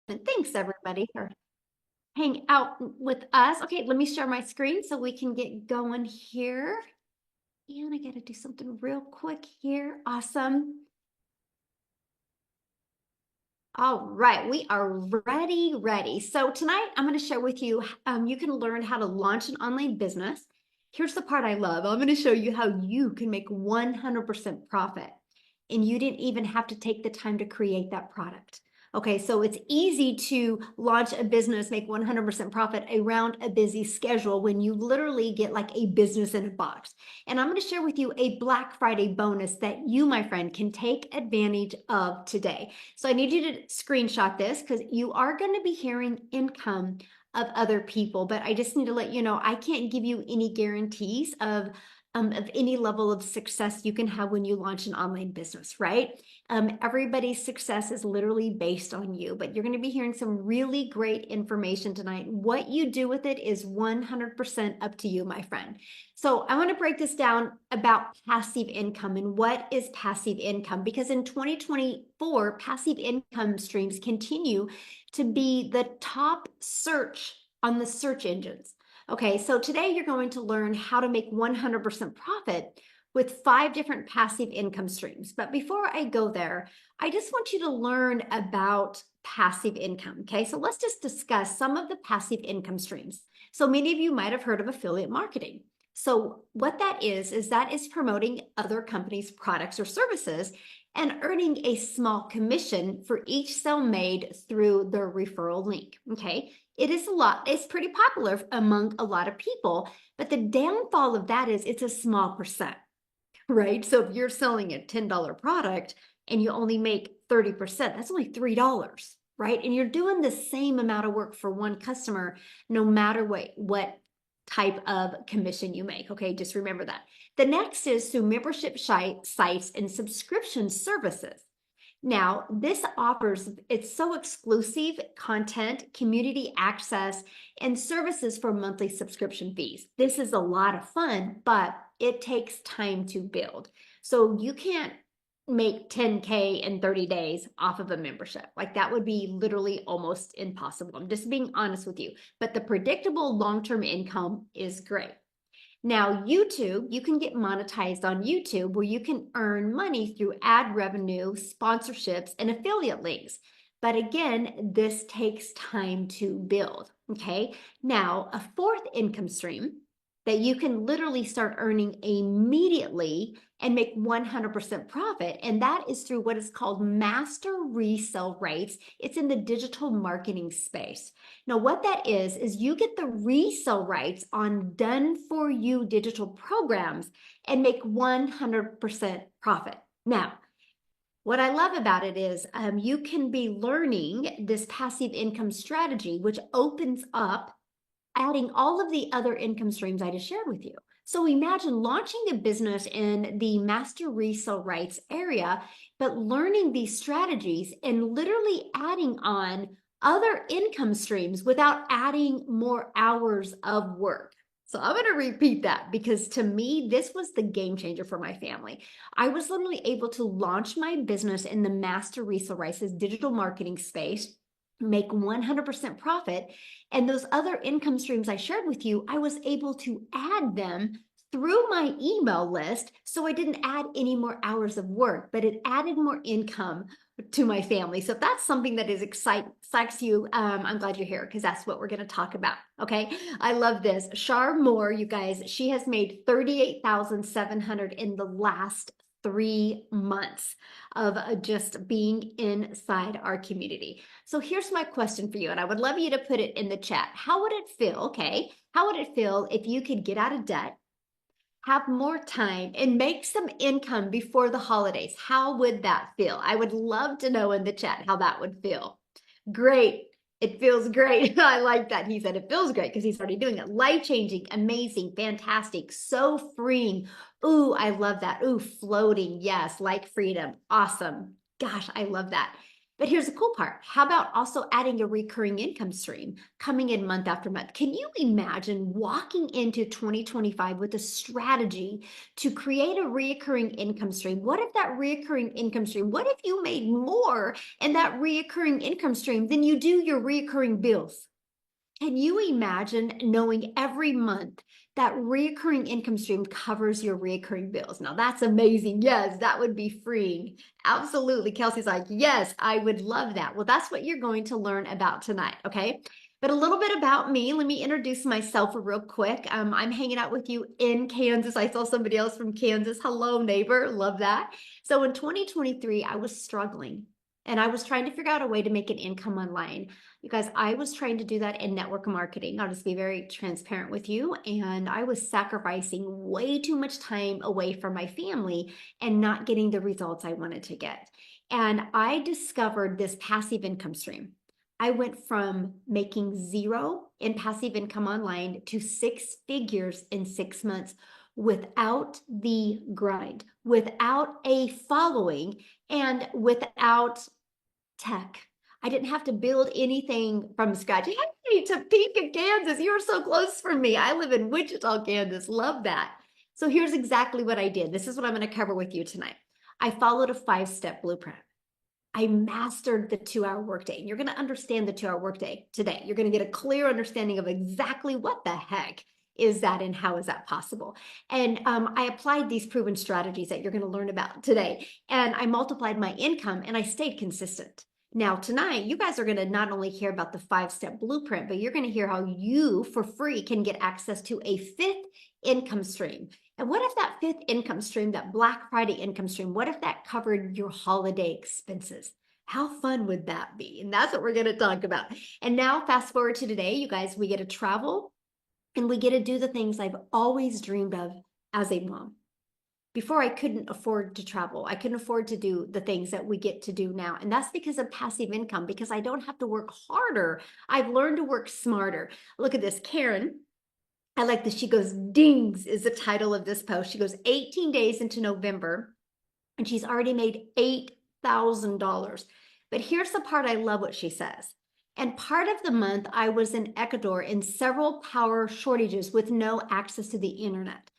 And thanks everybody for hanging out with us. Okay, let me share my screen so we can get going here. And I got to do something real quick here. Awesome. All right, we are ready. So tonight I'm going to share with you, you can learn how to launch an online business. Here's the part I love. I'm going to show you how you can make 100% profit. And you didn't even have to take the time to create that product. Okay, so it's easy to launch a business, make 100% profit around a busy schedule when you literally get like a business in a box. And I'm going to share with you a Black Friday bonus that you, my friend, can take advantage of today. So I need you to screenshot this because you are going to be hearing income of other people, but I just need to let you know I can't give you any guarantees of any level of success you can have when you launch an online business, right? Everybody's success is literally based on you, but you're going to be hearing some really great information tonight. What you do with it is 100% up to you, my friend. So I want to break this down about passive income and what is passive income, because in 2024, passive income streams continue to be the top search on the search engines. Okay, so today you're going to learn how to make 100% profit with 5 different passive income streams. But before I go there, I just want you to learn about passive income. Okay, so let's just discuss some of the passive income streams. So many of you might have heard of affiliate marketing. So what that is that is promoting other companies' products or services and earning a small commission for each sale made through their referral link. Okay, it's pretty popular among a lot of people, but the downfall of that is it's a small percent, right? So if you're selling a $10 product and you only make 30%, that's only $3, right? And you're doing the same amount of work for one customer, no matter what type of commission you make. Okay, just remember that. The next is through membership sites and subscription services. Now, it's so exclusive content, community access, and services for monthly subscription fees. This is a lot of fun, but it takes time to build. So you can't make 10K in 30 days off of a membership. Like that would be literally almost impossible. I'm just being honest with you. But the predictable long-term income is great. Now, YouTube, you can get monetized on YouTube where you can earn money through ad revenue, sponsorships, and affiliate links. But again, this takes time to build. Okay. Now, a fourth income stream that you can literally start earning immediately and make 100% profit. And that is through what is called master resale rights. It's in the digital marketing space. Now, what that is you get the resale rights on done for you digital programs and make 100% profit. Now, what I love about it is you can be learning this passive income strategy, which opens up adding all of the other income streams I just shared with you. So imagine launching a business in the master resale rights area, but learning these strategies and literally adding on other income streams without adding more hours of work. So I'm going to repeat that because to me, this was the game changer for my family. I was literally able to launch my business in the master resale rights digital marketing space, make 100% profit. And those other income streams I shared with you, I was able to add them through my email list. So I didn't add any more hours of work, but it added more income to my family. So if that's something that excites you, I'm glad you're here because that's what we're going to talk about. Okay. I love this. Shar Moore, you guys, she has made 38,700 in the last 3 months of just being inside our community. So here's my question for you, and I would love you to put it in the chat. How would it feel, okay? How would it feel if you could get out of debt, have more time, and make some income before the holidays? How would that feel? I would love to know in the chat how that would feel. Great. It feels great. I like that. He said it feels great because he's already doing it. Life-changing, amazing, fantastic, so freeing. Ooh, I love that. Ooh, floating. Yes, like freedom. Awesome. Gosh, I love that. But here's the cool part. How about also adding a recurring income stream coming in month after month? Can you imagine walking into 2025 with a strategy to create a recurring income stream? What if that recurring income stream, what if you made more in that recurring income stream than you do your recurring bills? Can you imagine knowing every month that recurring income stream covers your recurring bills? Now that's amazing. Yes, that would be freeing. Absolutely. Kelsey's like, yes, I would love that. Well, that's what you're going to learn about tonight. Okay. But a little bit about me. Let me introduce myself real quick. I'm hanging out with you in Kansas. I saw somebody else from Kansas. Hello, neighbor. Love that. So in 2023, I was struggling and I was trying to figure out a way to make an income online. Because I was trying to do that in network marketing. I'll just be very transparent with you. And I was sacrificing way too much time away from my family and not getting the results I wanted to get. And I discovered this passive income stream. I went from making zero in passive income online to 6 figures in 6 months without the grind, without a following, and without tech. I didn't have to build anything from scratch. Hey, Topeka, Kansas, you're so close from me. I live in Wichita, Kansas. Love that. So here's exactly what I did. This is what I'm going to cover with you tonight. I followed a 5-step blueprint. I mastered the 2-hour workday. And you're going to understand the 2-hour workday today. You're going to get a clear understanding of exactly what the heck is that and how is that possible. And I applied these proven strategies that you're going to learn about today. And I multiplied my income and I stayed consistent. Now, tonight, you guys are going to not only hear about the 5-step blueprint, but you're going to hear how you, for free, can get access to a 5th income stream. And what if that 5th income stream, that Black Friday income stream, what if that covered your holiday expenses? How fun would that be? And that's what we're going to talk about. And now, fast forward to today, you guys, we get to travel and we get to do the things I've always dreamed of as a mom. Before, I couldn't afford to travel. I couldn't afford to do the things that we get to do now. And that's because of passive income, because I don't have to work harder. I've learned to work smarter. Look at this, Karen. I like this. She goes, dings is the title of this post. She goes 18 days into November and she's already made $8,000. But here's the part I love what she says. And part of the month I was in Ecuador in several power shortages with no access to the internet.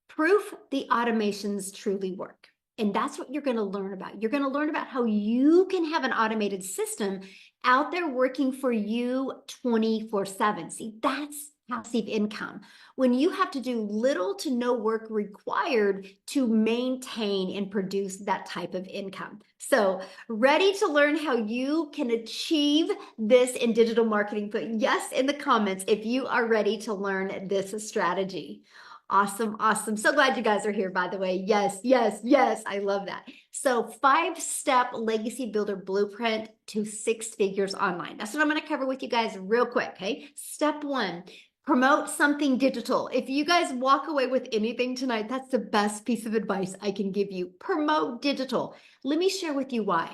Proof the automations truly work. And that's what you're going to learn about. You're going to learn about how you can have an automated system out there working for you 24/7. See, that's passive income. When you have to do little to no work required to maintain and produce that type of income. So, ready to learn how you can achieve this in digital marketing? Put yes in the comments if you are ready to learn this strategy. Awesome, awesome. So glad you guys are here, by the way. Yes, yes, yes. I love that. So 5-step legacy builder blueprint to 6 figures online. That's what I'm going to cover with you guys real quick. Okay. Step 1, promote something digital. If you guys walk away with anything tonight, that's the best piece of advice I can give you. Promote digital. Let me share with you why.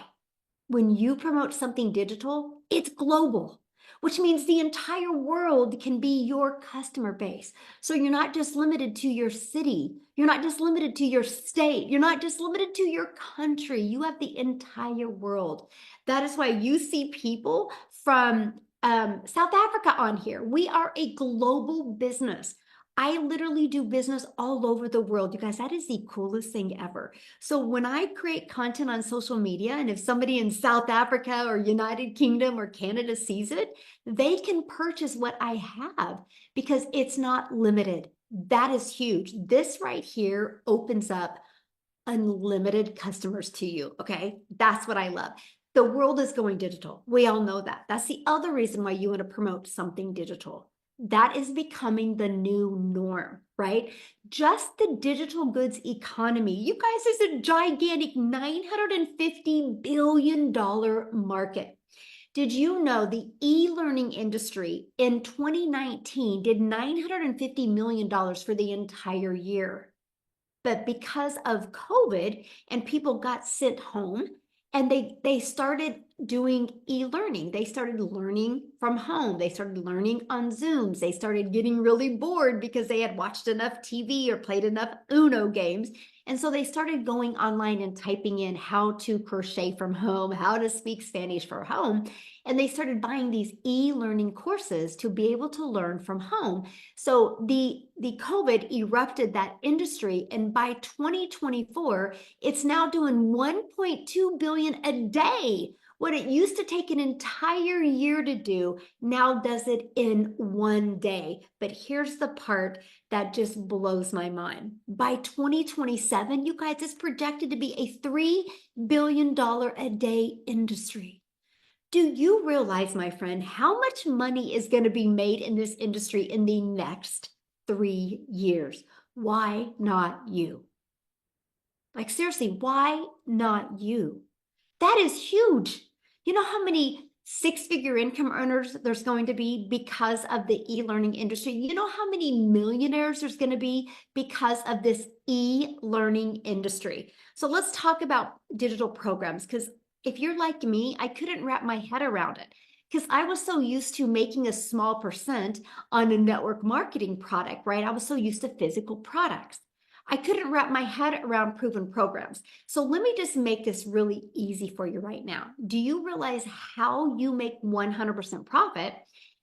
When you promote something digital, it's global, which means the entire world can be your customer base. So you're not just limited to your city. You're not just limited to your state. You're not just limited to your country. You have the entire world. That is why you see people from South Africa on here. We are a global business. I literally do business all over the world. You guys, that is the coolest thing ever. So when I create content on social media, and if somebody in South Africa or United Kingdom or Canada sees it, they can purchase what I have because it's not limited. That is huge. This right here opens up unlimited customers to you. Okay. That's what I love. The world is going digital. We all know that. That's the other reason why you want to promote something digital. That is becoming the new norm, right? Just the digital goods economy, you guys, is a gigantic $950 billion market. Did you know the e-learning industry in 2019 did $950 million for the entire year? But because of COVID and people got sent home and they started doing e-learning. They started learning from home. They started learning on Zooms. They started getting really bored because they had watched enough TV or played enough Uno games. And so they started going online and typing in how to crochet from home, how to speak Spanish from home. And they started buying these e-learning courses to be able to learn from home. So the COVID erupted that industry. And by 2024, it's now doing 1.2 billion a day. What it used to take an entire year to do now does it in one day. But here's the part that just blows my mind. By 2027, you guys, it's projected to be a $3 billion a day industry. Do you realize, my friend, how much money is going to be made in this industry in the next 3 years? Why not you? Like, seriously, why not you? That is huge. You know how many six-figure income earners there's going to be because of the e-learning industry? You know how many millionaires there's going to be because of this e-learning industry? So let's talk about digital programs, because if you're like me, I couldn't wrap my head around it because I was so used to making a small percent on a network marketing product, right? I was so used to physical products. I couldn't wrap my head around proven programs. So let me just make this really easy for you right now. Do you realize how you make 100% profit?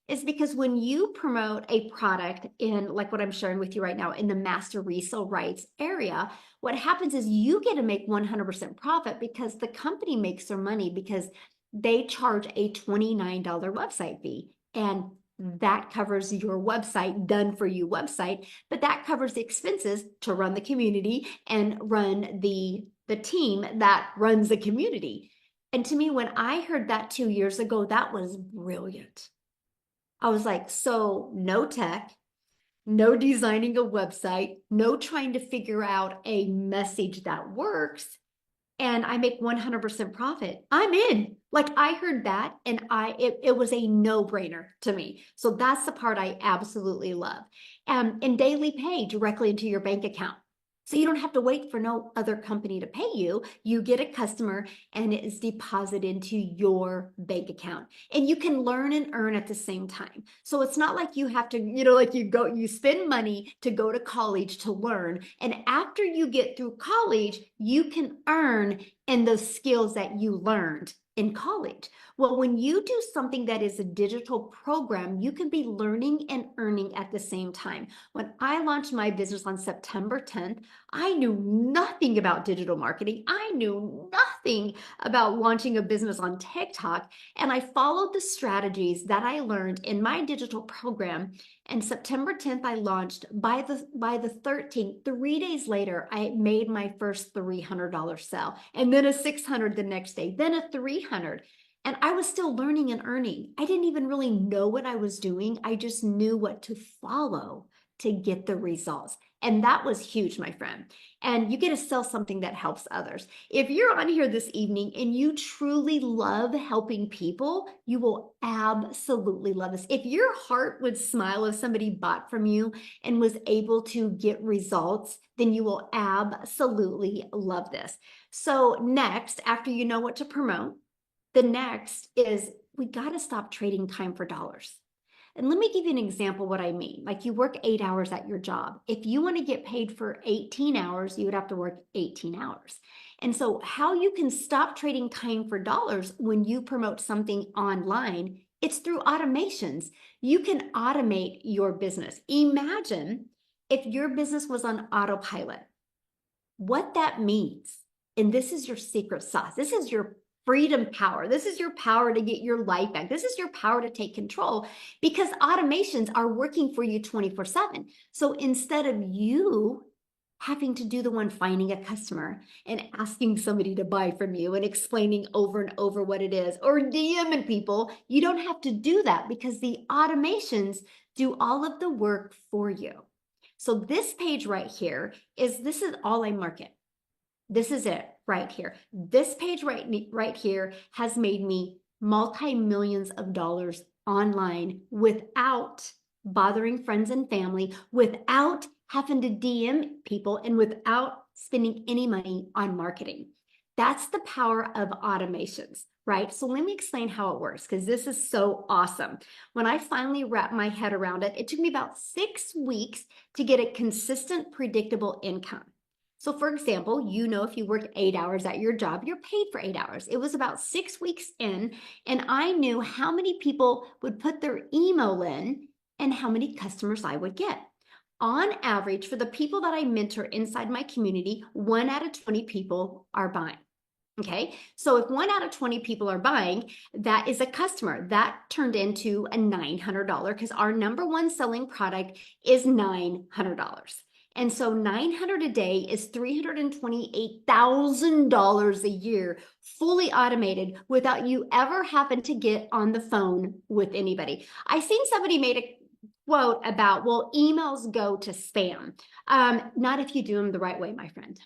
Is because when you promote a product in, like what I'm sharing with you right now, in the master resale rights area, what happens is you get to make 100% profit because the company makes their money because they charge a $29 website fee. And that covers your website, done for you website, but that covers the expenses to run the community and run the team that runs the community. And to me, when I heard that 2 years ago, that was brilliant. I was like, so no tech, no designing a website, no trying to figure out a message that works, and I make 100% profit. I'm in. Like, I heard that and it was a no-brainer to me. So that's the part I absolutely love. And daily pay directly into your bank account. So you don't have to wait for no other company to pay you. You get a customer and it is deposited into your bank account. And you can learn and earn at the same time. So it's not like you have to, like you spend money to go to college to learn. And after you get through college, you can earn in those skills that you learned in college. Well, when you do something that is a digital program, you can be learning and earning at the same time. When I launched my business on September 10th, I knew nothing about digital marketing. I knew nothing about launching a business on TikTok. And I followed the strategies that I learned in my digital program. And September 10th, I launched. By the 13th, 3 days later, I made my first $300 sale, and then a $600 the next day, then a $300. And I was still learning and earning. I didn't even really know what I was doing. I just knew what to follow to get the results. And that was huge, my friend. And you get to sell something that helps others. If you're on here this evening and you truly love helping people, you will absolutely love this. If your heart would smile if somebody bought from you and was able to get results, then you will absolutely love this. So next, after you know what to promote, the next is we got to stop trading time for dollars. And let me give you an example what I mean. Like, you work 8 hours at your job. If you want to get paid for 18 hours, you would have to work 18 hours. And so how you can stop trading time for dollars when you promote something online, it's through automations. You can automate your business. Imagine if your business was on autopilot. What that means, and this is your secret sauce, this is your freedom power. This is your power to get your life back. This is your power to take control, because automations are working for you 24/7. So instead of you having to do the one finding a customer and asking somebody to buy from you and explaining over and over what it is, or DMing people, you don't have to do that because the automations do all of the work for you. So this page right here this is all I market. This is it right here. This page right here has made me multi-millions of dollars online without bothering friends and family, without having to DM people, and without spending any money on marketing. That's the power of automations, right? So let me explain how it works because this is so awesome. When I finally wrapped my head around it, it took me about 6 weeks to get a consistent, predictable income. So for example, if you work 8 hours at your job, you're paid for 8 hours. It was about 6 weeks in, and I knew how many people would put their email in and how many customers I would get. On average, for the people that I mentor inside my community, 1 out of 20 people are buying. Okay, so if 1 out of 20 people are buying, that is a customer. That turned into a $900 because our number one selling product is $900. And so 900 a day is $328,000 a year, fully automated without you ever having to get on the phone with anybody. I seen somebody made a quote about, well, emails go to spam. Not if you do them the right way, my friend.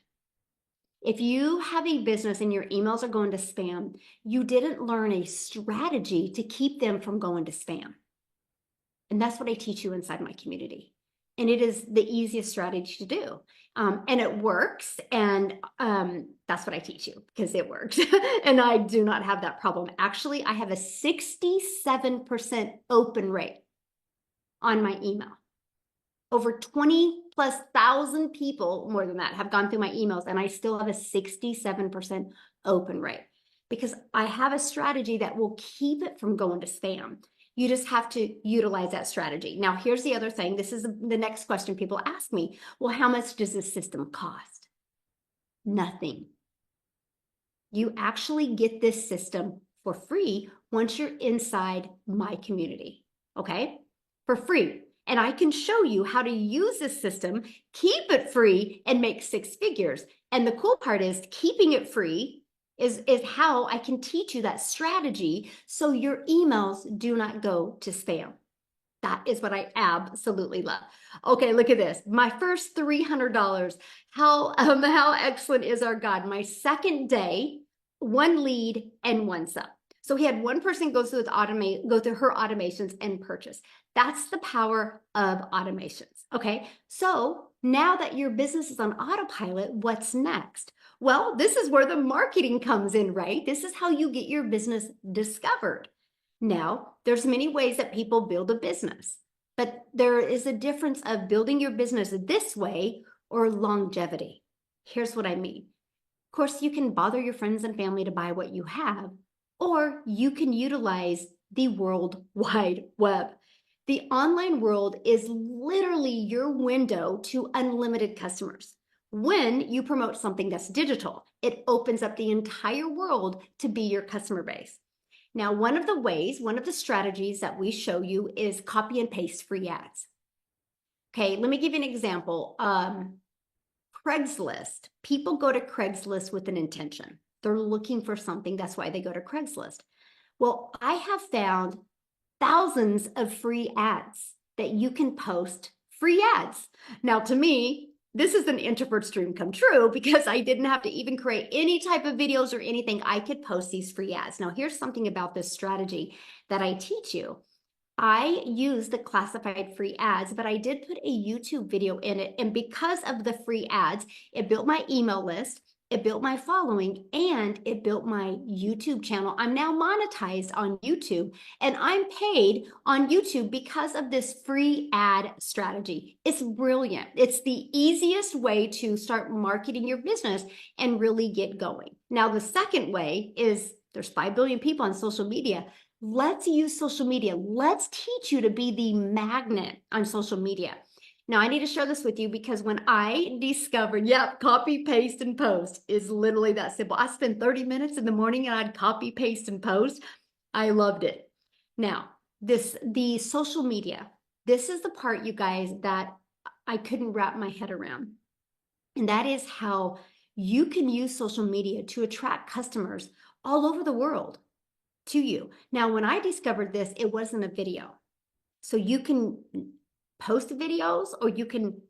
If you have a business and your emails are going to spam, you didn't learn a strategy to keep them from going to spam. And that's what I teach you inside my community. And it is the easiest strategy to do. And it works. And that's what I teach you because it works. And I do not have that problem. Actually, I have a 67% open rate on my email. Over 20,000+ people, more than that, have gone through my emails, and I still have a 67% open rate because I have a strategy that will keep it from going to spam. You just have to utilize that strategy. Now, here's the other thing. This is the next question people ask me. Well, how much does this system cost? Nothing. You actually get this system for free once you're inside my community, okay? For free. And I can show you how to use this system, keep it free, and make 6 figures. And the cool part is keeping it free is how I can teach you that strategy so your emails do not go to spam. That is what I absolutely love. Okay, look at this. My first $300. How excellent is our God? My second day, 1 lead and 1 sub. So he had one person go through her automations and purchase. That's the power of automations. Okay, so now that your business is on autopilot, what's next? Well, this is where the marketing comes in, right? This is how you get your business discovered. Now, there's many ways that people build a business, but there is a difference of building your business this way or longevity. Here's what I mean. Of course, you can bother your friends and family to buy what you have, or you can utilize the World Wide Web. The online world is literally your window to unlimited customers. When you promote something that's digital, it opens up the entire world to be your customer base. Now, one of the strategies that we show you is copy and paste free ads. Okay, let me give you an example. Craigslist. People go to Craigslist with an intention. They're looking for something. That's why they go to Craigslist. Well, I have found thousands of free ads that you can post free ads. Now, to me, this is an introvert's dream come true because I didn't have to even create any type of videos or anything. I could post these free ads. Now, here's something about this strategy that I teach you. I use the classified free ads, but I did put a YouTube video in it. And because of the free ads, it built my email list, it built my following, and it built my YouTube channel. I'm now monetized on YouTube, and I'm paid on YouTube because of this free ad strategy. It's brilliant. It's the easiest way to start marketing your business and really get going. Now, the second way is there's 5 billion people on social media. Let's use social media. Let's teach you to be the magnet on social media. Now, I need to share this with you because when I discovered, copy, paste, and post is literally that simple. I spent 30 minutes in the morning and I'd copy, paste, and post. I loved it. Now, the social media, this is the part, you guys, that I couldn't wrap my head around. And that is how you can use social media to attract customers all over the world to you. Now, when I discovered this, it wasn't a video. So you can post videos or you can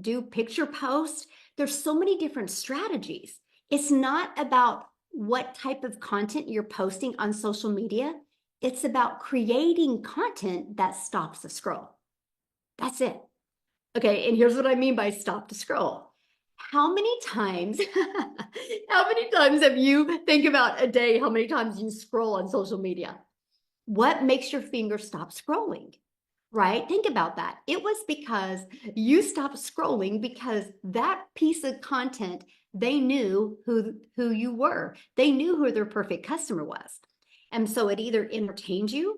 do picture posts. There's so many different strategies. It's not about what type of content you're posting on social media. It's about creating content that stops the scroll. That's it. Okay, and here's what I mean by stop the scroll. How many times, how many times have you think about a day, how many times you scroll on social media? What makes your finger stop scrolling? Right? Think about that. It was because you stopped scrolling because that piece of content, they knew who you were. They knew who their perfect customer was. And so it either entertained you,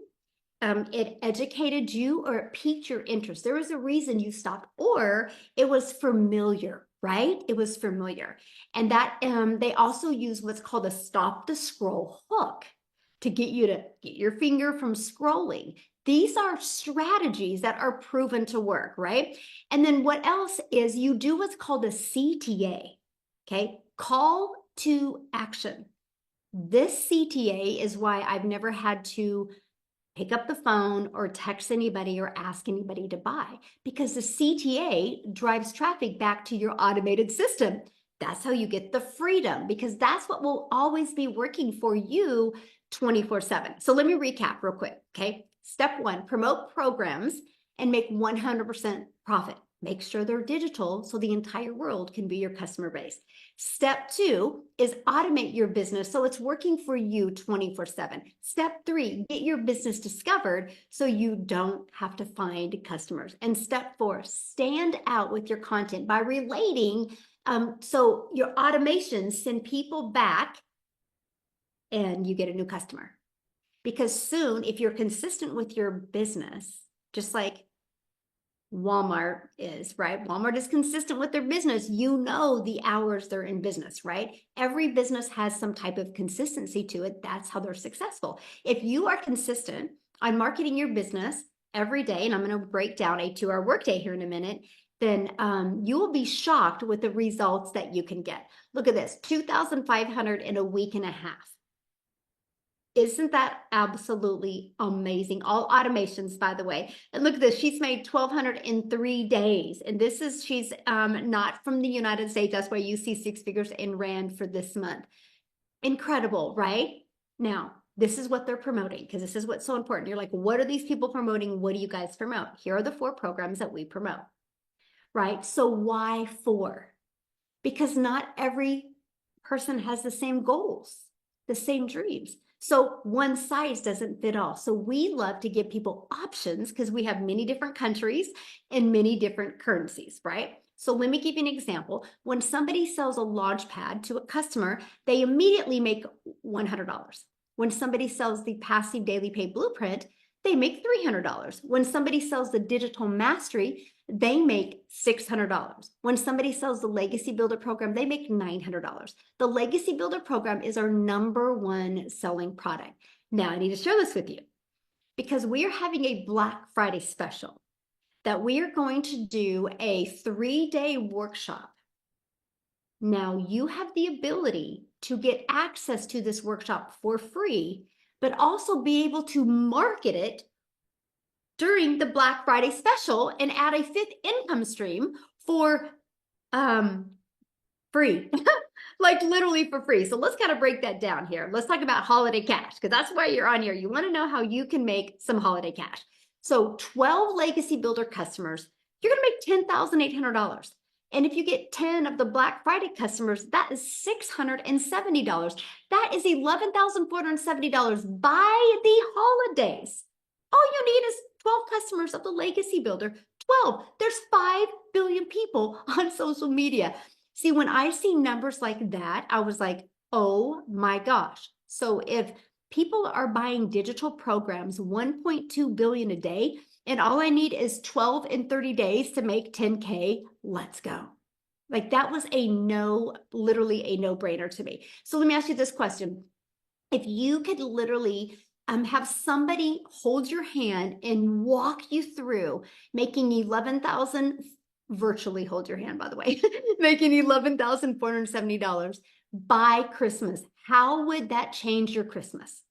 it educated you, or it piqued your interest. There was a reason you stopped, or it was familiar, right? It was familiar. And that they also use what's called a stop the scroll hook to get you to get your finger from scrolling. These are strategies that are proven to work, right? And then what else is you do what's called a CTA, okay? Call to action. This CTA is why I've never had to pick up the phone or text anybody or ask anybody to buy, because the CTA drives traffic back to your automated system. That's how you get the freedom, because that's what will always be working for you 24/7. So let me recap real quick, okay? Step one, promote programs and make 100% profit. Make sure they're digital so the entire world can be your customer base. Step two is automate your business so it's working for you 24/7. Step three, get your business discovered so you don't have to find customers. And step four, stand out with your content by relating. So your automations send people back and you get a new customer. Because soon, if you're consistent with your business, just like Walmart is, right? Walmart is consistent with their business. You know the hours they're in business, right? Every business has some type of consistency to it. That's how they're successful. If you are consistent on marketing your business every day, and I'm going to break down a 2-hour workday here in a minute, then you will be shocked with the results that you can get. Look at this, 2,500 in a week and a half. Isn't that absolutely amazing? All automations, by the way. And look at this. She's made 1,200 in 3 days. And this is, she's not from the United States. That's why you see 6 figures in Rand for this month. Incredible, right? Now, this is what they're promoting, because this is what's so important. You're like, what are these people promoting? What do you guys promote? Here are the 4 programs that we promote, right? So why 4? Because not every person has the same goals, the same dreams. So one size doesn't fit all. So we love to give people options because we have many different countries and many different currencies, right? So let me give you an example. When somebody sells a launch pad to a customer, they immediately make $100. When somebody sells the passive daily pay blueprint, they make $300. When somebody sells the digital mastery, they make $600. When somebody sells the Legacy Builder program, they make $900. The Legacy Builder program is our #1 selling product. Now, I need to share this with you because we are having a Black Friday special that we are going to do a 3-day workshop. Now, you have the ability to get access to this workshop for free, but also be able to market it during the Black Friday special and add a 5th income stream for free, like literally for free. So let's kind of break that down here. Let's talk about holiday cash, because that's why you're on here. You want to know how you can make some holiday cash. So 12 Legacy Builder customers, you're going to make $10,800. And if you get 10 of the Black Friday customers, that is $670. That is $11,470 by the holidays. All you need is 12 customers of the Legacy Builder. 12. There's 5 billion people on social media. See, when I see numbers like that, I was like, oh my gosh. So if people are buying digital programs, 1.2 billion a day, and all I need is 12 in 30 days to make 10K, let's go. Like that was literally a no-brainer to me. So let me ask you this question. If you could literally have somebody hold your hand and walk you through making 11,000, virtually hold your hand, by the way, making $11,470 by Christmas, how would that change your Christmas?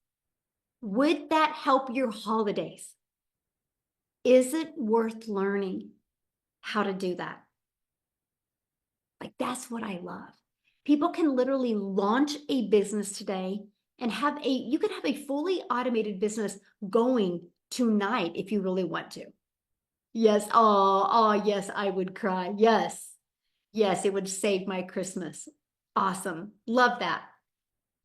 Would that help your holidays? Is it worth learning how to do that? Like, that's what I love. People can literally launch a business today and you could have a fully automated business going tonight if you really want to. Yes. Oh, yes, I would cry. Yes. Yes, it would save my Christmas. Awesome. Love that.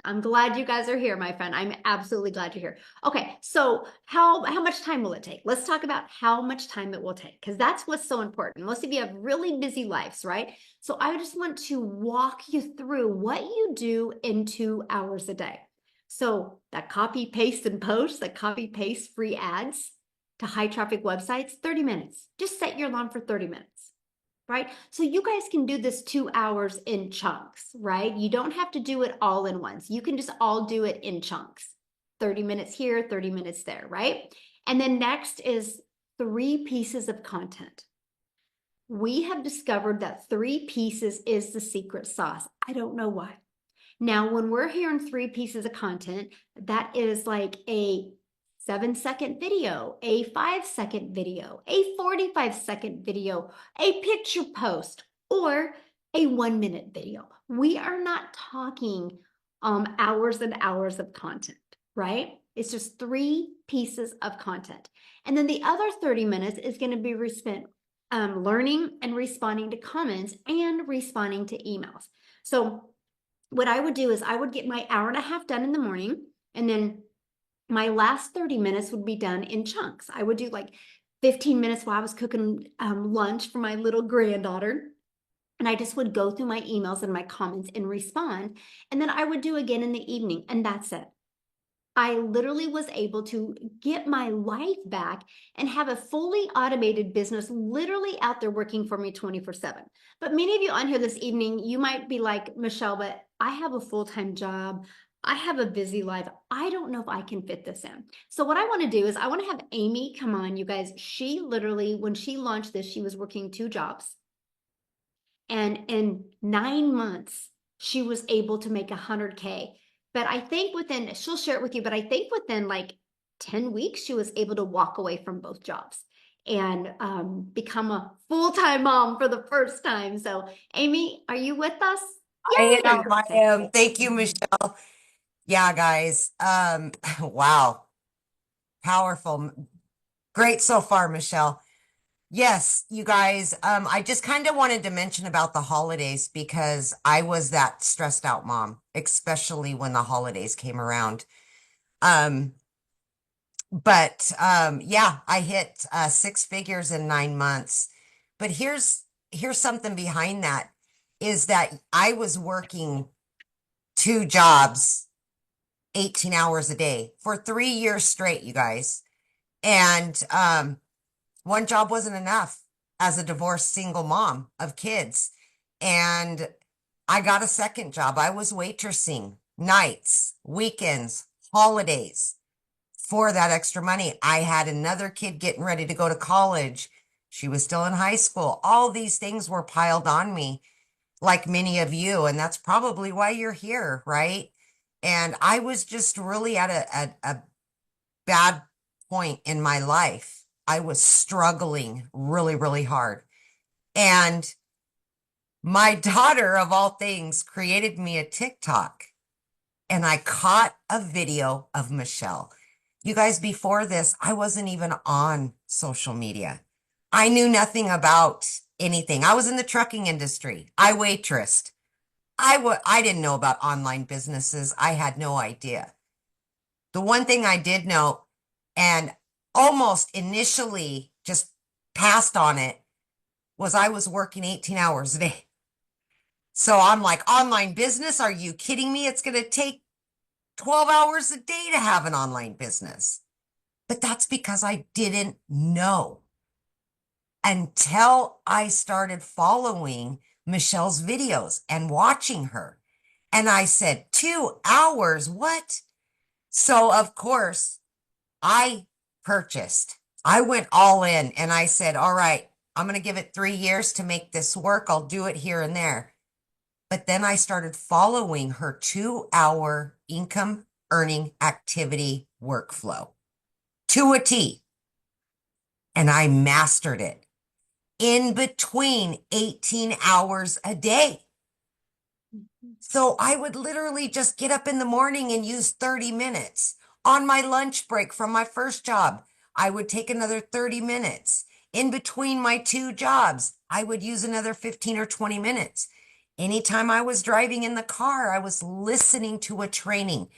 I'm glad you guys are here, my friend. I'm absolutely glad you're here. Okay, so how much time will it take? Let's talk about how much time it will take, because that's what's so important. Most of you have really busy lives, right? So I just want to walk you through what you do in 2 hours a day. So that copy, paste, and post, that copy, paste free ads to high traffic websites, 30 minutes. Just set your alarm for 30 minutes. Right? So you guys can do this 2 hours in chunks, right? You don't have to do it all in once. You can just all do it in chunks. 30 minutes here, 30 minutes there, right? And then next is 3 pieces of content. We have discovered that 3 pieces is the secret sauce. I don't know why. Now, when we're hearing 3 pieces of content, that is like a 7-second video, a 5-second video, a 45-second video, a picture post, or a 1-minute video. We are not talking hours and hours of content, right? It's just 3 pieces of content. And then the other 30 minutes is going to be spent learning and responding to comments and responding to emails. So what I would do is I would get my hour and a half done in the morning, and then my last 30 minutes would be done in chunks. I would do like 15 minutes while I was cooking lunch for my little granddaughter. And I just would go through my emails and my comments and respond. And then I would do again in the evening, and that's it. I literally was able to get my life back and have a fully automated business literally out there working for me 24/7. But many of you on here this evening, you might be like, Michelle, but I have a full-time job. I have a busy life. I don't know if I can fit this in. So what I want to do is I want to have Amy come on, you guys. She literally, when she launched this, she was working 2 jobs. And in 9 months, she was able to make 100K. But I think within, she'll share it with you, but I think within like 10 weeks, she was able to walk away from both jobs and become a full-time mom for the first time. So, Amy, are you with us? I Yay, there you am. go. I Okay. am. Thank you, Michelle. Yeah, guys. Wow. Powerful. Great so far, Michelle. Yes, you guys. I just kind of wanted to mention about the holidays because I was that stressed out mom, especially when the holidays came around. Um, but yeah, I hit 6 figures in 9 months. But here's something behind that is that I was working 2 jobs 18 hours a day for 3 years straight, you guys. And one job wasn't enough as a divorced single mom of kids. And I got a second job. I was waitressing nights, weekends, holidays for that extra money. I had another kid getting ready to go to college. She was still in high school. All these things were piled on me, like many of you. And that's probably why you're here, right? And I was just really at a bad point in my life. I was struggling really, really hard. And my daughter, of all things, created me a TikTok. And I caught a video of Michelle. You guys, before this, I wasn't even on social media. I knew nothing about anything. I was in the trucking industry. I waitressed. I didn't know about online businesses. I had no idea. The one thing I did know and almost initially just passed on it was I was working 18 hours a day. So I'm like, online business? Are you kidding me? It's going to take 12 hours a day to have an online business. But that's because I didn't know until I started following Michelle's videos and watching her. And I said, 2 hours? What? So, of course, I purchased. I went all in and I said, all right, I'm going to give it 3 years to make this work. I'll do it here and there. But then I started following her 2 hour income earning activity workflow to a T. And I mastered it in between 18 hours a day. So I would literally just get up in the morning and use 30 minutes. On my lunch break from my first job, I would take another 30 minutes. In between my two jobs, I would use another 15 or 20 minutes. Anytime I was driving in the car, I was listening to a training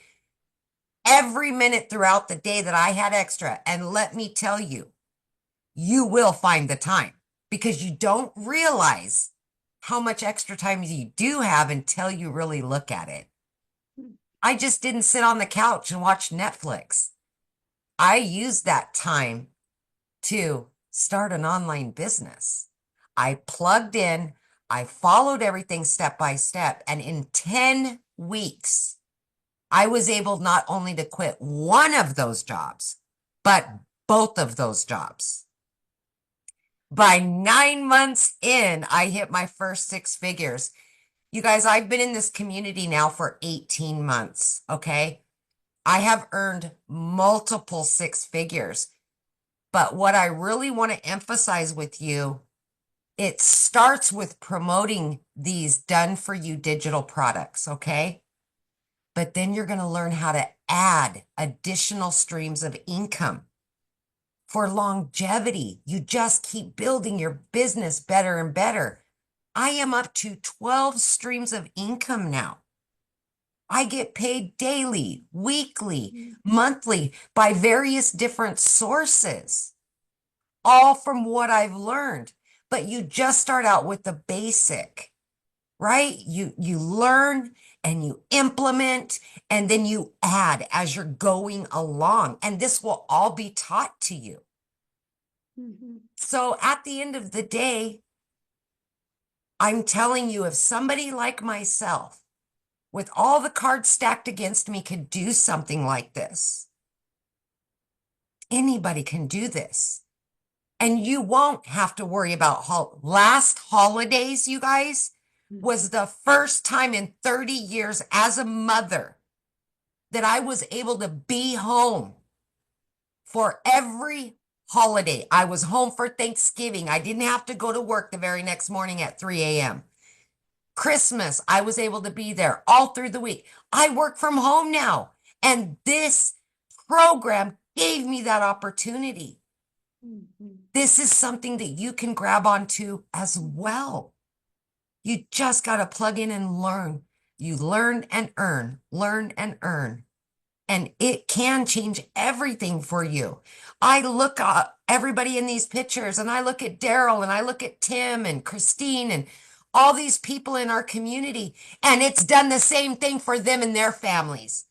every minute throughout the day that I had extra. And let me tell you, you will find the time because you don't realize how much extra time you do have until you really look at it. I just didn't sit on the couch and watch Netflix. I used that time to start an online business. I plugged in, I followed everything step by step, and in 10 weeks, I was able not only to quit one of those jobs, but both of those jobs. By 9 months in, I hit my first six figures. You guys, I've been in this community now for 18 months, okay? I have earned multiple six figures. But what I really want to emphasize with you, it starts with promoting these done for you digital products, okay? But then you're going to learn how to add additional streams of income. For longevity, you just keep building your business better and better. I am up to 12 streams of income now. I get paid daily, weekly, monthly by various different sources, all from what I've learned. But you just start out with the basic, right? You learn and you implement and then you add as you're going along. And this will all be taught to you. So at the end of the day, I'm telling you, if somebody like myself, with all the cards stacked against me, could do something like this, anybody can do this. And you won't have to worry about last holidays, you guys, was the first time in 30 years as a mother that I was able to be home for every holiday. I was home for Thanksgiving. I didn't have to go to work the very next morning at 3 a.m. Christmas, I was able to be there all through the week. I work from home now, and this program gave me that opportunity. This is something that you can grab onto as well. You just got to plug in and learn. You learn and earn, learn and earn. And it can change everything for you. I look at everybody in these pictures, and I look at Daryl, and I look at Tim and Christine and all these people in our community, and it's done the same thing for them and their families.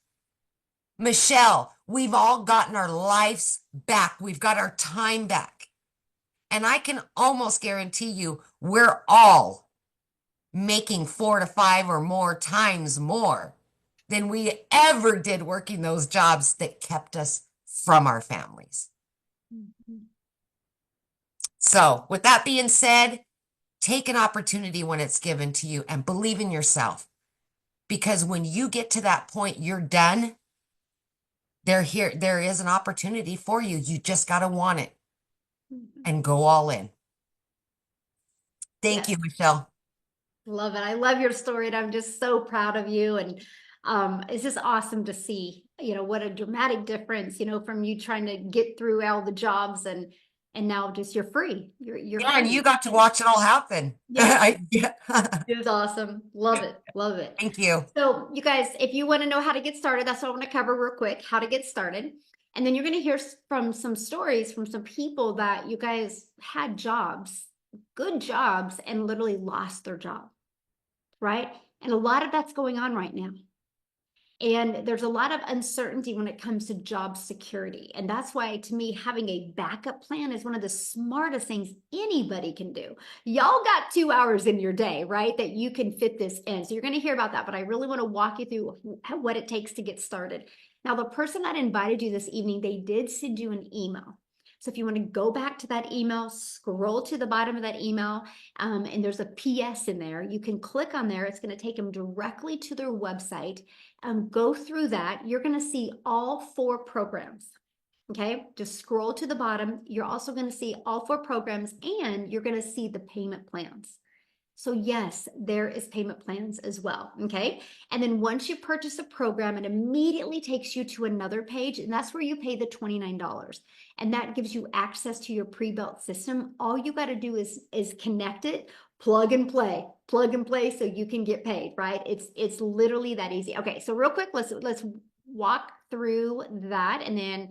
Michelle, we've all gotten our lives back. We've got our time back. And I can almost guarantee you we're all making 4 to 5 or more times more than we ever did working those jobs that kept us from our families. So with that being said, take an opportunity when it's given to you and believe in yourself. Because when you get to that point, you're done. There is an opportunity for you. You just got to want it and go all in. Thank you, Michelle. Love it. I love your story, and I'm just so proud of you. And it's just awesome to see, what a dramatic difference, from you trying to get through all the jobs and now just you're free. You're Yeah, and free. you got to watch it all happen. Yeah. Yeah. It was awesome. Love it. Love it. Thank you. So you guys, if you want to know how to get started, that's what I want to cover real quick, how to get started. And then you're going to hear from some stories from some people that you guys had jobs, good jobs, and literally lost their job, right? And a lot of that's going on right now. And there's a lot of uncertainty when it comes to job security. And that's why, to me, having a backup plan is one of the smartest things anybody can do. Y'all got 2 hours in your day, right, that you can fit this in. So you're going to hear about that, but I really want to walk you through what it takes to get started. Now, the person that invited you this evening, they did send you an email. So if you want to go back to that email, scroll to the bottom of that email, and there's a PS in there. You can click on there. It's going to take them directly to their website. Go through that. You're going to see all 4 programs. Okay, just scroll to the bottom. You're also going to see all 4 programs, and you're going to see the payment plans. So yes, there is payment plans as well, okay? And then once you purchase a program, it immediately takes you to another page, and that's where you pay the $29. And that gives you access to your pre-built system. All you got to do is connect it, plug and play so you can get paid, right? It's literally that easy. Okay, so real quick, let's walk through that, and then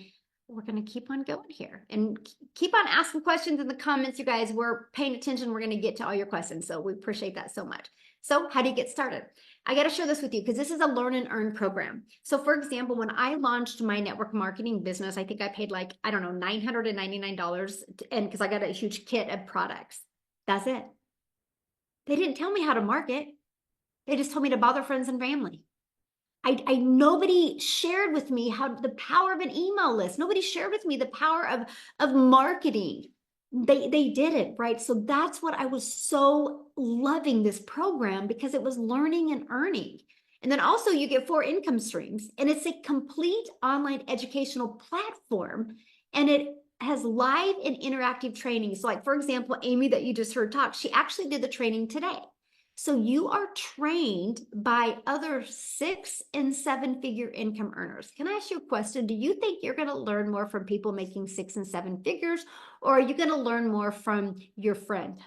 we're going to keep on going here and keep on asking questions in the comments, you guys. We're paying attention. We're going to get to all your questions. So we appreciate that so much. So how do you get started? I got to share this with you because this is a learn and earn program. So for example, when I launched my network marketing business, I think I paid like, I don't know, $999 and because I got a huge kit of products. That's it. They didn't tell me how to market. They just told me to bother friends and family. Nobody shared with me how the power of an email list. Nobody shared with me the power of marketing. They did it, right? So that's what I was so loving this program, because it was learning and earning. And then also you get 4 income streams, and it's a complete online educational platform, and it has live and interactive training. So like, for example, Amy that you just heard talk, she actually did the training today. So you are trained by other 6 and 7 figure income earners. Can I ask you a question? Do you think you're going to learn more from people making 6 and 7 figures, or are you going to learn more from your friend?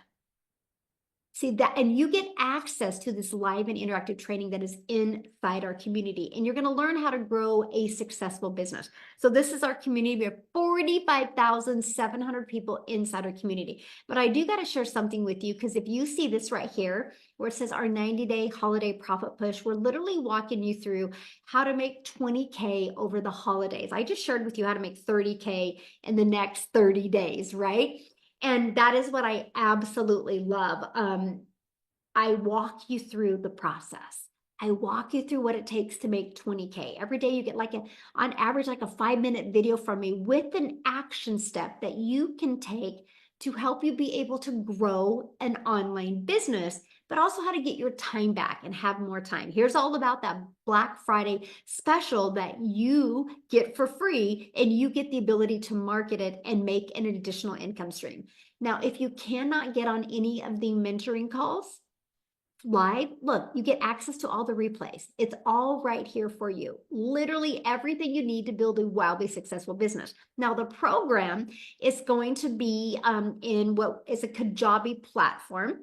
See that, and you get access to this live and interactive training that is inside our community, and you're going to learn how to grow a successful business. So this is our community. We have 45,700 people inside our community. But I do got to share something with you, because if you see this right here, where it says our 90-day holiday profit push, we're literally walking you through how to make 20K over the holidays. I just shared with you how to make 30K in the next 30 days, right? And that is what I absolutely love. I walk you through the process. I walk you through what it takes to make 20K. Every day you get on average, like a 5-minute video from me with an action step that you can take to help you be able to grow an online business, but also how to get your time back and have more time. Here's all about that Black Friday special that you get for free, and you get the ability to market it and make an additional income stream. Now, if you cannot get on any of the mentoring calls live, look, you get access to all the replays. It's all right here for you. Literally everything you need to build a wildly successful business. Now, the program is going to be in what is a Kajabi platform.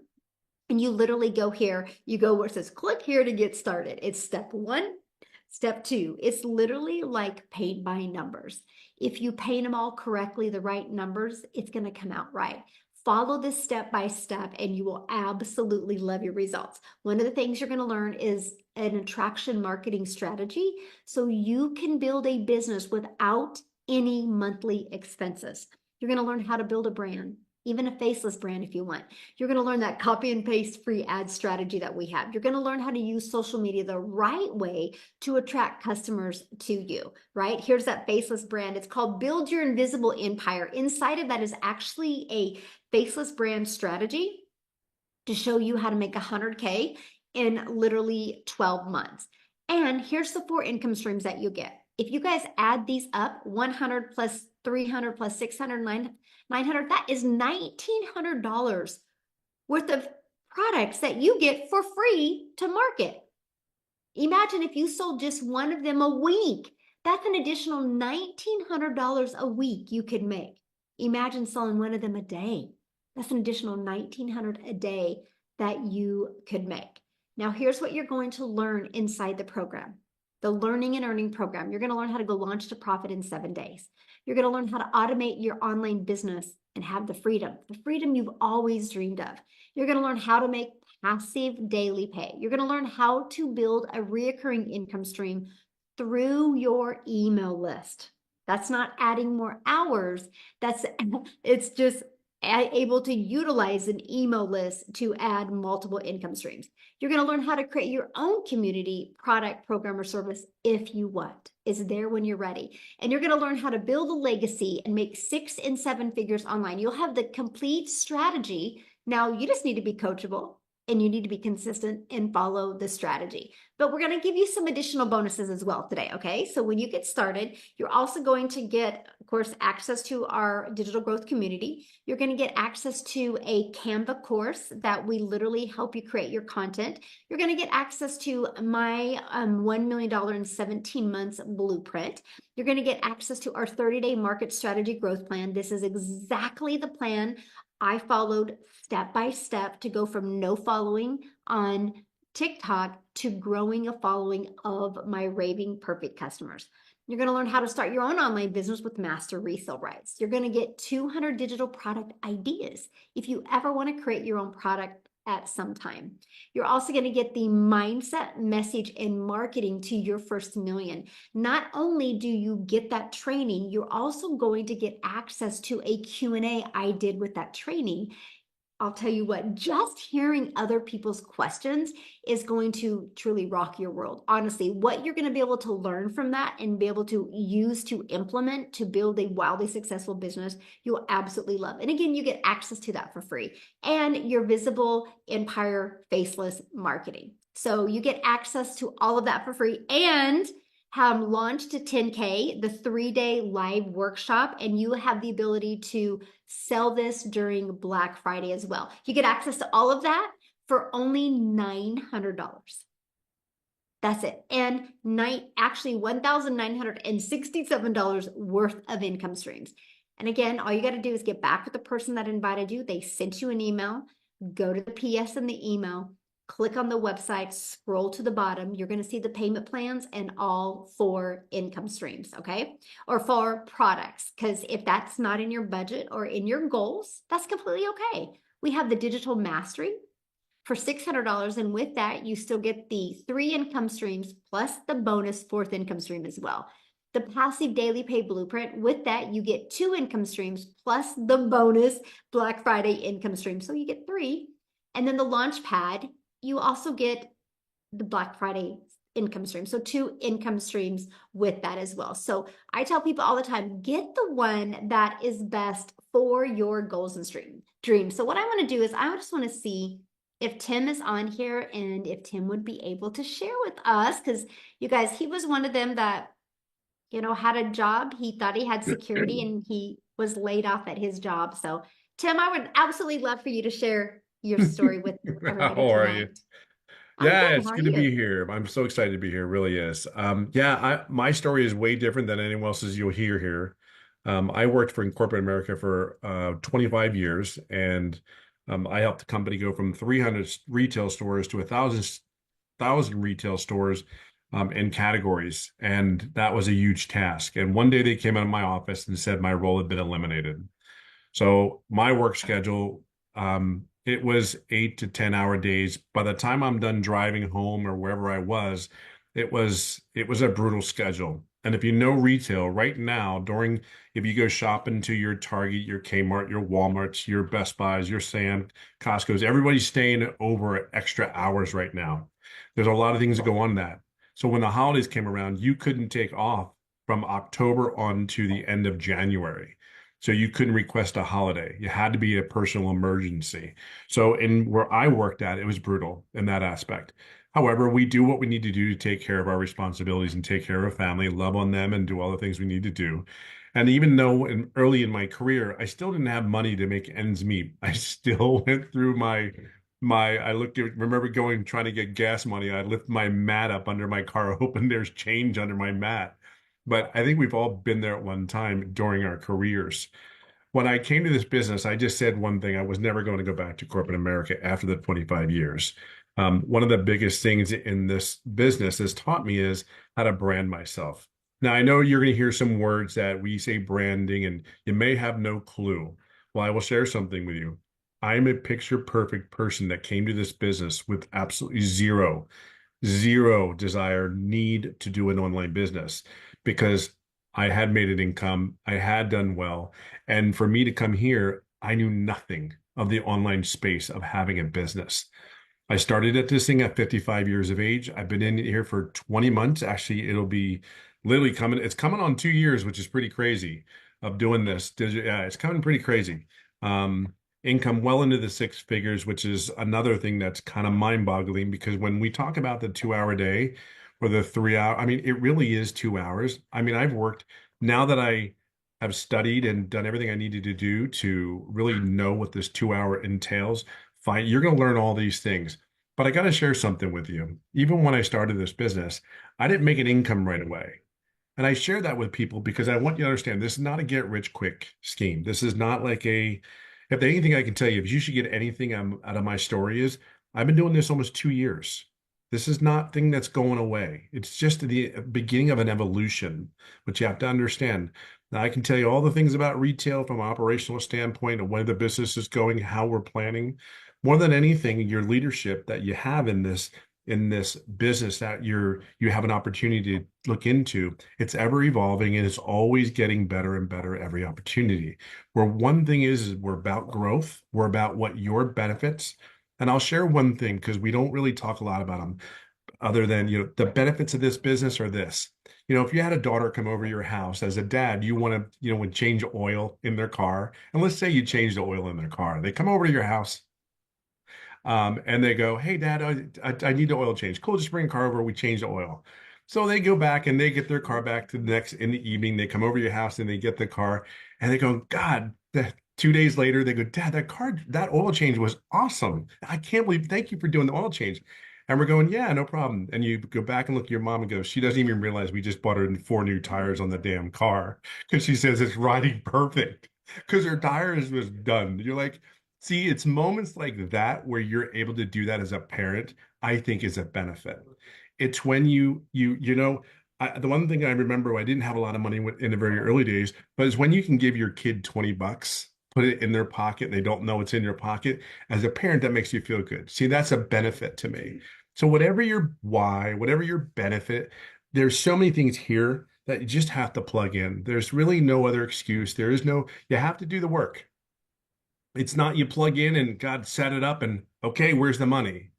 And you literally go here, you go where it says, click here to get started. It's step 1, step 2. It's literally like paint by numbers. If you paint them all correctly, the right numbers, it's going to come out right. Follow this step by step, and you will absolutely love your results. One of the things you're going to learn is an attraction marketing strategy, so you can build a business without any monthly expenses. You're going to learn how to build a brand, even a faceless brand if you want. You're going to learn that copy and paste free ad strategy that we have. You're going to learn how to use social media the right way to attract customers to you, right? Here's that faceless brand. It's called Build Your Invisible Empire. Inside of that is actually a faceless brand strategy to show you how to make 100K in literally 12 months. And here's the 4 income streams that you get. If you guys add these up, 100 plus 300 plus 600, 900, that is $1,900 worth of products that you get for free to market. Imagine if you sold just one of them a week. That's an additional $1,900 a week you could make. Imagine selling one of them a day. That's an additional $1,900 a day that you could make. Now, here's what you're going to learn inside the program. The Learning and Earning program. You're going to learn how to go launch to profit in 7 days. You're going to learn how to automate your online business and have the freedom you've always dreamed of. You're going to learn how to make passive daily pay. You're going to learn how to build a reoccurring income stream through your email list. That's not adding more hours. It's just able to utilize an email list to add multiple income streams. You're going to learn how to create your own community, product, program, or service if you want. It's there when you're ready. And you're going to learn how to build a legacy and make 6 and 7 figures online. You'll have the complete strategy. Now, you just need to be coachable. and you need to be consistent and follow the strategy. But we're going to give you some additional bonuses as well today. Okay. So when you get started, you're also going to get, of course, access to our digital growth community. You're going to get access to a Canva course that we literally help you create your content. You're going to get access to my $1 million in 17 months blueprint. You're going to get access to our 30-day market strategy growth plan. This is exactly the plan I followed step by step to go from no following on TikTok to growing a following of my raving perfect customers. You're going to learn how to start your own online business with master resale rights. You're going to get 200 digital product ideas if you ever want to create your own product at some time. You're also going to get the mindset, message, and marketing to your first million. Not only do you get that training, you're also going to get access to a Q&A I did with that training. I'll tell you what, just hearing other people's questions is going to truly rock your world. Honestly, what you're going to be able to learn from that and be able to use to implement to build a wildly successful business, you'll absolutely love. And again, you get access to that for free and your visible empire faceless marketing. So you get access to all of that for free and have launched to 10K, the 3-day live workshop, and you have the ability to sell this during Black Friday as well. You get access to all of that for only $900. That's it. And actually $1,967 worth of income streams. And again, all you got to do is get back with the person that invited you. They sent you an email, go to the PS in the email, click on the website, scroll to the bottom. You're going to see the payment plans and all 4 income streams, okay? Or 4 products, because if that's not in your budget or in your goals, that's completely okay. We have the digital mastery for $600, and with that, you still get the 3 income streams plus the bonus 4th income stream as well. The passive daily pay blueprint, with that, you get 2 income streams plus the bonus Black Friday income stream. So you get 3. And then the launch pad, you also get the Black Friday income stream. So 2 income streams with that as well. So I tell people all the time, get the one that is best for your goals and dreams. So what I want to do is I just want to see if Tim is on here and if Tim would be able to share with us, because you guys, he was one of them that, had a job. He thought he had security and he was laid off at his job. So Tim, I would absolutely love for you to share your story with everybody How are you? tonight. I'm Yeah, good. it's How are good to be you? here. I'm so excited to be here. It really is. My story is way different than anyone else's you'll hear here. I worked for in corporate America for 25 years, and I helped the company go from 300 retail stores to 1,000 retail stores in categories, and that was a huge task. And one day they came out of my office and said my role had been eliminated. So my work schedule, it was 8 to 10 hour days. By the time I'm done driving home or wherever I was, it was a brutal schedule. And if you know retail right now, if you go shopping to your Target, your Kmart, your Walmarts, your Best Buys, your Sam, Costco's, everybody's staying over extra hours right now. There's a lot of things that go on that. So when the holidays came around, you couldn't take off from October on to the end of January. So you couldn't request a holiday. You had to be a personal emergency. So in where I worked at, it was brutal in that aspect. However, we do what we need to do to take care of our responsibilities and take care of our family, love on them, and do all the things we need to do. And even though early in my career, I still didn't have money to make ends meet, I still went through I remember going, trying to get gas money. I lift my mat up under my car, hoping there's change under my mat. But I think we've all been there at one time during our careers. When I came to this business, I just said one thing. I was never going to go back to corporate America after the 25 years. One of the biggest things in this business has taught me is how to brand myself. Now, I know you're going to hear some words that we say branding, and you may have no clue. Well, I will share something with you. I'm a picture perfect person that came to this business with absolutely zero desire, need to do an online business because I had made an income, I had done well. And for me to come here, I knew nothing of the online space of having a business. I started at this thing at 55 years of age. I've been in here for 20 months. Actually, it'll be literally it's coming on 2 years, which is pretty crazy of doing this. Yeah, it's coming pretty crazy. income well into the six figures, which is another thing that's kind of mind-boggling because when we talk about the 2 hour day or the 3 hour, I mean, it really is 2 hours. I mean, I've worked now that I have studied and done everything I needed to do to really know what this 2 hour entails. Fine, you're going to learn all these things. But I got to share something with you. Even when I started this business, I didn't make an income right away. And I share that with people because I want you to understand this is not a get rich quick scheme. This is not like if there's anything I can tell you, if you should get anything out of my story is I've been doing this almost 2 years. This is not thing that's going away. It's just the beginning of an evolution, which you have to understand. Now, I can tell you all the things about retail from an operational standpoint of where the business is going, how we're planning. More than anything, your leadership that you have in this business that you have an opportunity to look into, it's ever evolving and it's always getting better and better every opportunity. Where one thing is we're about growth, we're about what your benefits. And I'll share one thing because we don't really talk a lot about them other than, the benefits of this business are this. If you had a daughter come over your house as a dad, you want to, would change oil in their car. And let's say you change the oil in their car. They come over to your house and they go, "Hey, Dad, I need the oil change." Cool, just bring a car over. We change the oil. So they go back and they get their car back to the next in the evening. They come over to your house and they get the car and they go, "God." 2 days later, they go, "Dad, that oil change was awesome. I can't believe. Thank you for doing the oil change." And we're going, "Yeah, no problem." And you go back and look at your mom and go, "She doesn't even realize we just bought her 4 new tires on the damn car because she says it's riding perfect because her tires was done." You're like, see, it's moments like that where you're able to do that as a parent, I think is a benefit. It's when the one thing I remember, I didn't have a lot of money in the very early days, but it's when you can give your kid $20, put it in their pocket, they don't know it's in your pocket. As a parent, that makes you feel good. See, that's a benefit to me. So whatever your why, whatever your benefit, there's so many things here that you just have to plug in. There's really no other excuse. You have to do the work. It's not you plug in and God set it up and okay, where's the money?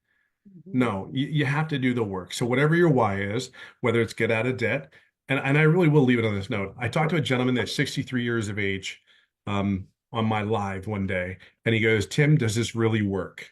No, you have to do the work. So whatever your why is, whether it's get out of debt, and I really will leave it on this note. I talked to a gentleman that's 63 years of age on my live one day, and he goes, "Tim, does this really work?"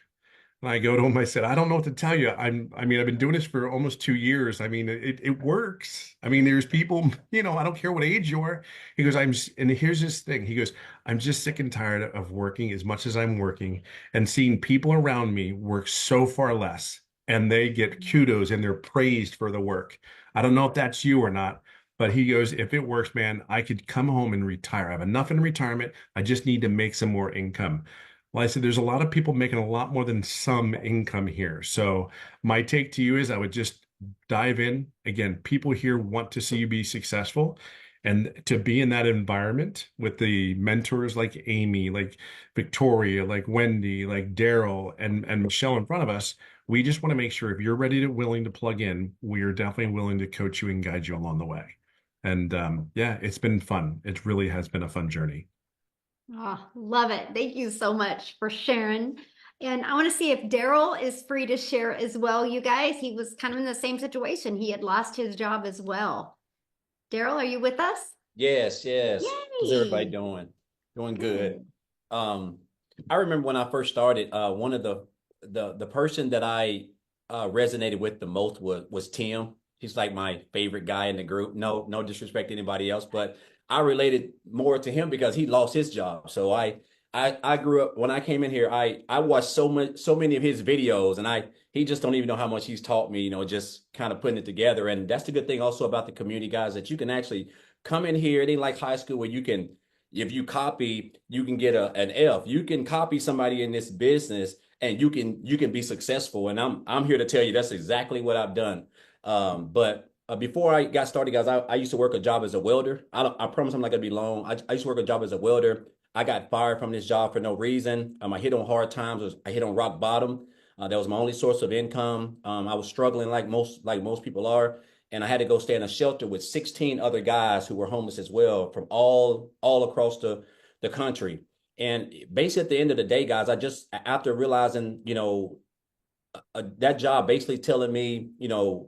And I go to him, I said, "I don't know what to tell you. I've been doing this for almost 2 years. I mean, it works. I mean, there's people, I don't care what age you are." He goes, and here's this thing. He goes, "I'm just sick and tired of working as much as I'm working and seeing people around me work so far less and they get kudos and they're praised for the work. I don't know if that's you or not." But he goes, "If it works, man, I could come home and retire. I have enough in retirement. I just need to make some more income." Well, I said, there's a lot of people making a lot more than some income here. So my take to you is I would just dive in. Again, people here want to see you be successful. And to be in that environment with the mentors like Amy, like Victoria, like Wendy, like Daryl, and Michelle in front of us, we just want to make sure if you're ready to willing to plug in, we are definitely willing to coach you and guide you along the way. And yeah, it's been fun. It really has been a fun journey. Oh, love it. Thank you so much for sharing. And I want to see if Daryl is free to share as well, you guys. He was kind of in the same situation. He had lost his job as well. Daryl, are you with us? Yes, yes. How's everybody Yay! doing? Doing good. I remember when I first started, one of the person that I resonated with the most was Tim. He's like my favorite guy in the group. No disrespect to anybody else, but I related more to him because he lost his job. So I grew up when I came in here, I watched so many of his videos, and he just don't even know how much he's taught me, just kind of putting it together. And that's the good thing also about the community, guys, that you can actually come in here. It ain't like high school where you can, if you copy, you can get an F. You can copy somebody in this business and you can be successful. And I'm here to tell you that's exactly what I've done. But before I got started, guys, I used to work a job as a welder. I promise I'm not gonna be long. I used to work a job as a welder. I got fired from this job for no reason. I hit on hard times. I hit on rock bottom. That was my only source of income. I was struggling like most people are, and I had to go stay in a shelter with 16 other guys who were homeless as well from all across the country. And basically, at the end of the day, guys, I just after realizing, that job basically telling me,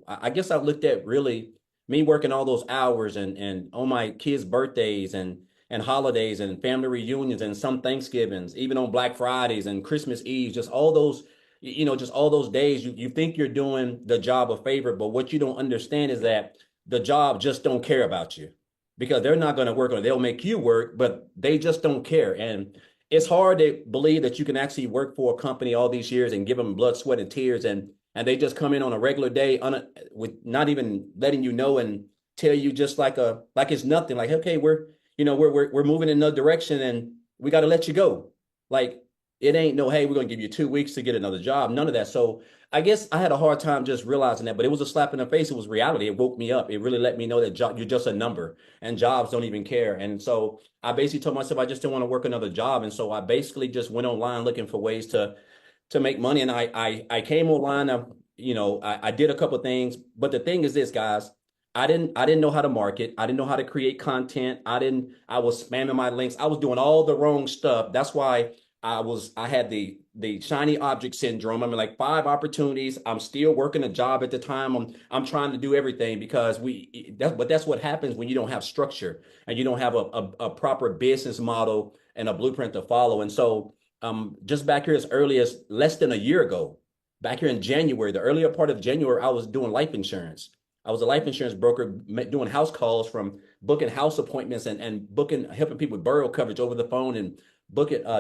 I guess I looked at really me working all those hours and on my kids' birthdays and and holidays and family reunions and some Thanksgivings, even on Black Fridays and Christmas Eve, just all those, just all those days, you think you're doing the job a favor, but what you don't understand is that the job just don't care about you because they're not going to work on it. They'll make you work, but they just don't care. And it's hard to believe that you can actually work for a company all these years and give them blood, sweat, and tears, and they just come in on a regular day with not even letting you know and tell you just like it's nothing. Like, okay, we're moving in another direction and we got to let you go. Like, it ain't no, hey, we're going to give you 2 weeks to get another job. None of that. So I guess I had a hard time just realizing that, but it was a slap in the face. It was reality. It woke me up. It really let me know that you're just a number and jobs don't even care. And so I basically told myself I just didn't want to work another job. And so I basically just went online looking for ways to make money. And I came online. I did a couple of things, but the thing is this, guys, I didn't know how to market. I didn't know how to create content. I was spamming my links. I was doing all the wrong stuff. That's why I had the shiny object syndrome. I mean, like 5 opportunities. I'm still working a job at the time. I'm trying to do everything because that's what happens when you don't have structure and you don't have a proper business model and a blueprint to follow. And so just back here as early as less than a year ago, back here in January, the earlier part of January, I was doing life insurance. I was a life insurance broker doing house calls, from booking house appointments and helping people with burial coverage over the phone and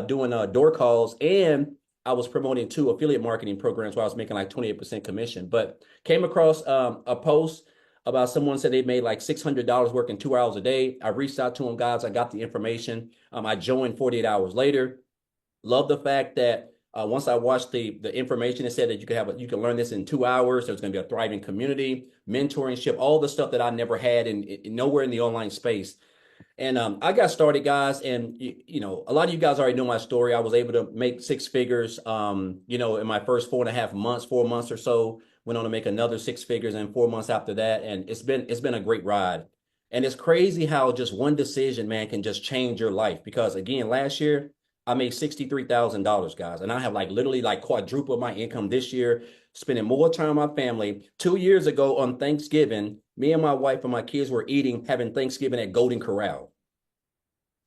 doing door calls. And I was promoting 2 affiliate marketing programs where I was making like 28% commission. But came across a post about someone said they made like $600 working 2 hours a day. I reached out to them, guys. I got the information. I joined 48 hours later. Love the fact that once I watched the information, it said that you can learn this in 2 hours. There's going to be a thriving community, mentorship, all the stuff that I never had in nowhere in the online space. And I got started, guys. And a lot of you guys already know my story. I was able to make 6 figures, in my first 4.5 months, 4 months or so. Went on to make another 6 figures in 4 months after that. And it's been a great ride. And it's crazy how just one decision, man, can just change your life. Because again, last year, I made $63,000, guys. And I have literally quadrupled my income this year, spending more time with my family. 2 years ago on Thanksgiving, me and my wife and my kids were having Thanksgiving at Golden Corral.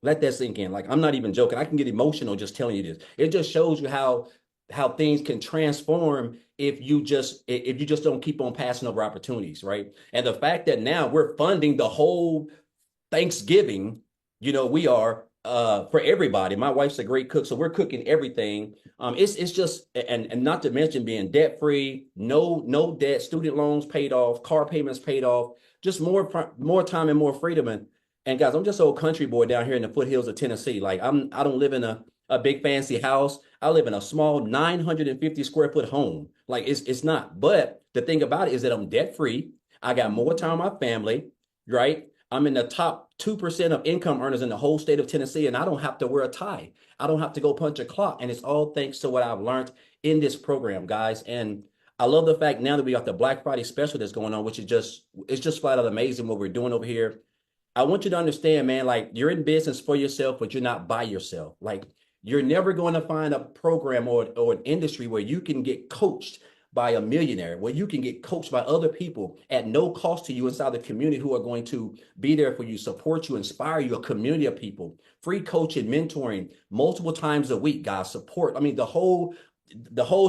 Let that sink in. I'm not even joking. I can get emotional just telling you this. It just shows you how things can transform if you just don't keep on passing over opportunities, right? And the fact that now we're funding the whole Thanksgiving, we are for everybody. My wife's a great cook, so we're cooking everything. It's just, and not to mention being debt free, no debt, student loans paid off, car payments paid off, just more time and more freedom. And guys, I'm just an old country boy down here in the foothills of Tennessee. I don't live in a big fancy house. I live in a small 950 square foot home. It's not. But the thing about it is that I'm debt free. I got more time with my family, right? I'm in the top 2% of income earners in the whole state of Tennessee, and I don't have to wear a tie. I don't have to go punch a clock. And it's all thanks to what I've learned in this program, guys. And I love the fact now that we got the Black Friday special that's going on, which is just flat out amazing what we're doing over here. I want you to understand, man, you're in business for yourself, but you're not by yourself. You're never going to find a program or an industry where you can get coached by a millionaire, where you can get coached by other people at no cost to you inside the community who are going to be there for you, support you, inspire you, a community of people, free coaching, mentoring multiple times a week, guys, support. I mean, the whole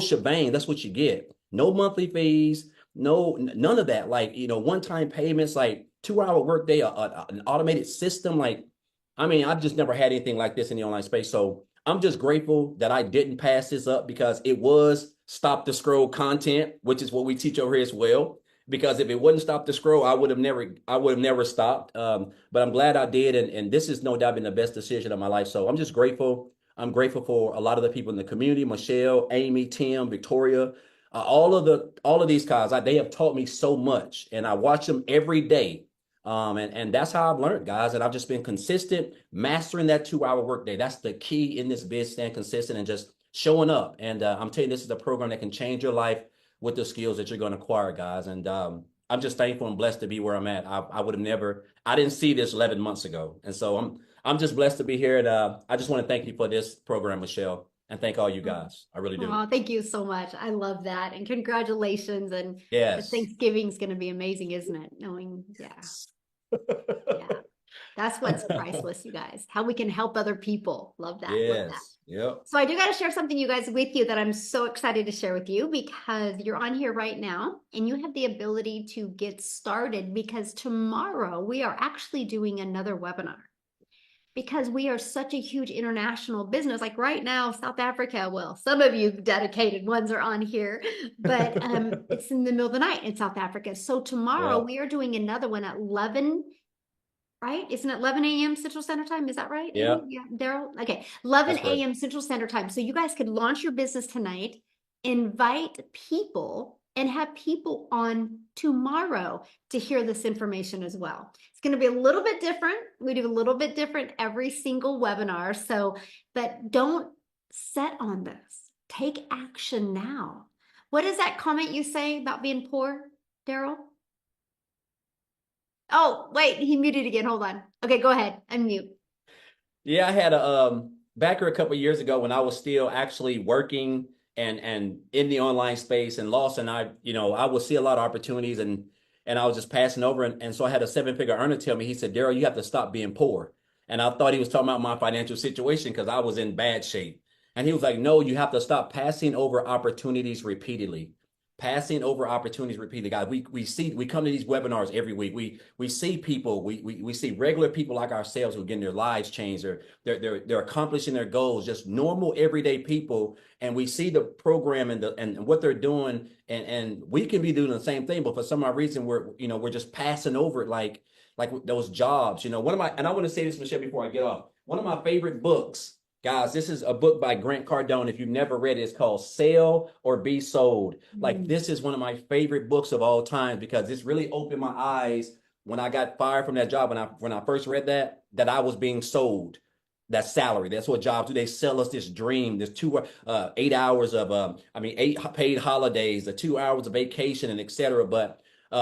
shebang, that's what you get. No monthly fees, none of that. One-time payments, 2-hour workday, an automated system. I've just never had anything like this in the online space. So I'm just grateful that I didn't pass this up, because it was stop the scroll content, which is what we teach over here as well. Because if it wouldn't stop the scroll, I would have never stopped. But I'm glad I did. And this is no doubt been the best decision of my life. So I'm just grateful. I'm grateful for a lot of the people in the community, Michelle, Amy, Tim, Victoria, all of these guys. They have taught me so much, and I watch them every day. And that's how I've learned, guys. And I've just been consistent, mastering that 2-hour workday. That's the key in this biz, staying consistent and just showing up. And I'm telling you, this is a program that can change your life with the skills that you're going to acquire, guys. And I'm just thankful and blessed to be where I'm at. I would have never, I didn't see this 11 months ago. And so I'm just blessed to be here. And I just want to thank you for this program, Michelle, and thank all you guys. I really do. Oh, thank you so much. I love that. And congratulations. And yes, Thanksgiving's going to be amazing, isn't it? Knowing, yeah. Yeah. That's what's priceless, you guys. How we can help other people. Love that. Love that. Yes. Yep. So I do got to share something, you guys, with you that I'm so excited to share with you because you're on here right now and you have the ability to get started because tomorrow we are actually doing another webinar. Because we are such a huge international business, like right now, South Africa, well, some of you dedicated ones are on here, but it's in the middle of the night in South Africa. So tomorrow Yeah. we are doing another one at 11, right? Isn't it 11 a.m. Central Standard Time? Is that right? Yeah. Amy? Yeah, Daryl? Okay, 11 That's right. a.m. Central Standard Time. So you guys could launch your business tonight, invite people, and have people on tomorrow to hear this information as well. It's going to be a little bit different. We do a little bit different every single webinar. So, but don't set on this. Take action now. What is that comment you say about being poor, Daryl? Oh, wait, he muted again. Hold on. Okay, go ahead. Unmute. Yeah, I had a back here a couple of years ago when I was still actually working and in the online space and Lawson, I would see a lot of opportunities and I was just passing over and so I had a 7-figure earner tell me, he said, Daryl, you have to stop being poor. And I thought he was talking about my financial situation because I was in bad shape. And he was like, no, you have to stop passing over opportunities repeatedly. Passing over opportunities repeatedly, guys. We come to these webinars every week. We see people, we see regular people like ourselves who are getting their lives changed. They're accomplishing their goals, just normal everyday people. And we see the program and what they're doing, and we can be doing the same thing, but for some odd reason we're just passing over it like those jobs. One of my, and I want to say this, Michelle, before I get off. One of my favorite books. Guys, this is a book by Grant Cardone. If you've never read it, it's called Sell or Be Sold. Like, this is one of my favorite books of all time because this really opened my eyes when I got fired from that job. When I first read that I was being sold that salary. That's what jobs do. They sell us this dream, this 8 hours of 8 paid holidays, the 2 hours of vacation, and etc. But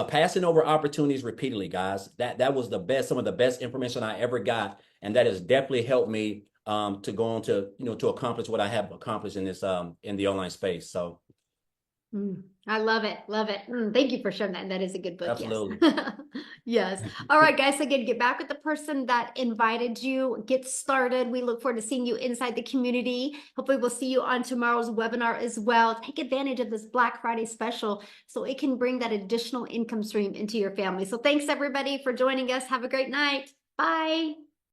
passing over opportunities repeatedly, guys, that was some of the best information I ever got, and that has definitely helped me to go on to to accomplish what I have accomplished in this in the online space. So I love it. Love it. Thank you for sharing that. And that is a good book. Absolutely. Yes. Yes. All right, guys. Again, get back with the person that invited you. Get started. We look forward to seeing you inside the community. Hopefully we'll see you on tomorrow's webinar as well. Take advantage of this Black Friday special so it can bring that additional income stream into your family. So thanks everybody for joining us. Have a great night. Bye.